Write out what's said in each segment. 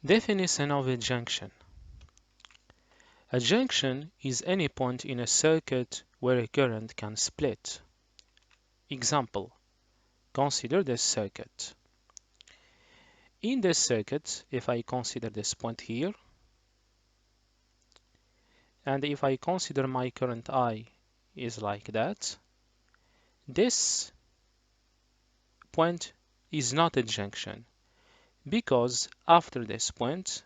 Definition of a junction. A junction is any point in a circuit where a current can split. Example, consider this circuit. In this circuit, if I consider this point here, and if I consider my current I is like that, this point is not a junction because after this point,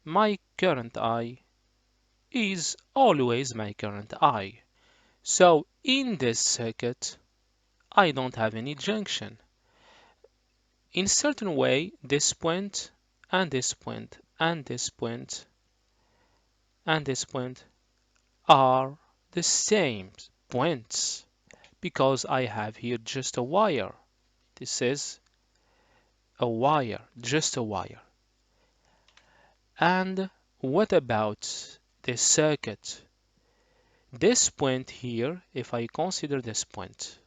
my current I is always my current I. So in this circuit, I don't have any junction. In certain way, this point and this point and this point and this point are the same points because I have here just a wire. This is a wire, just a wire. And what about this circuit? This point here, if I consider this point,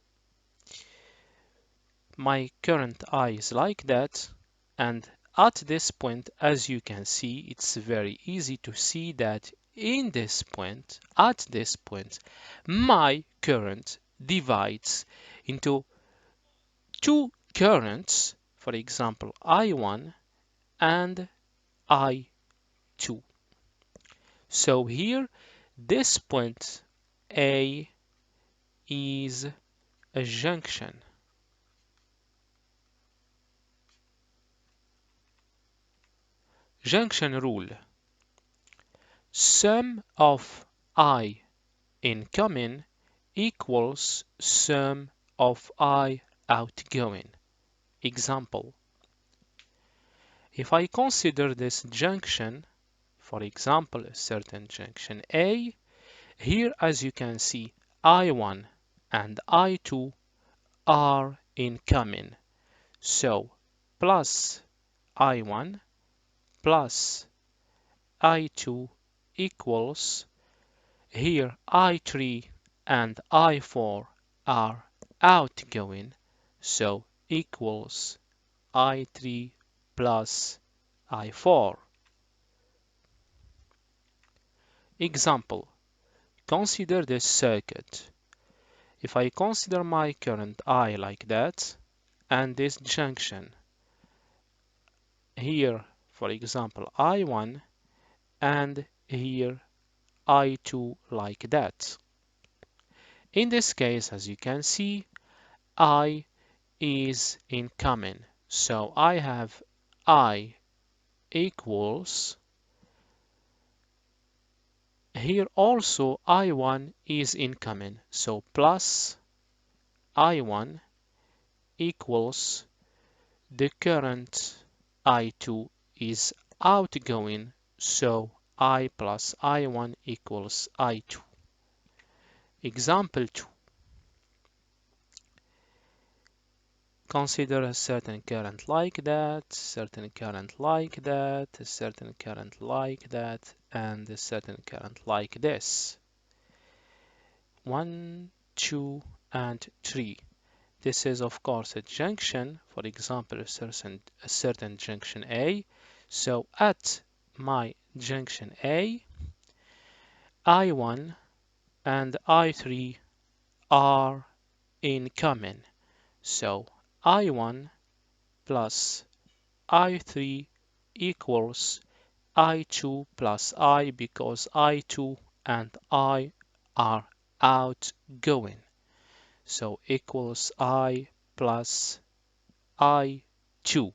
my current I is like that, and at this point, as you can see, it's very easy to see that in this point, at this point, my current divides into two currents, for example, I1 and I2. So here, this point A is a junction. Junction rule. Sum of I incoming equals sum of I outgoing. Example. If I consider this junction, for example, a certain junction A, here as you can see, I1 and I2 are incoming. So plus I1 plus I2 equals, here I3 and I4 are outgoing, so equals I3 plus I4. Example, consider this circuit. If I consider my current I like that, and this junction, here, for example, I1, and here I2 like that. In this case, as you can see, I is incoming. So I have I equals, here also I1 is incoming. So plus I1 equals the current I2 is outgoing. So I plus I1 equals I2. Example 2. Consider a certain current like that, certain current like that, a certain current like that, and a certain current like this. 1, 2, and 3. This is of course a junction, for example, a certain junction A. So at my junction A, I1 and I3 are incoming. So I1 plus I3 equals I2 plus I because I2 and I are outgoing. So equals I plus I2.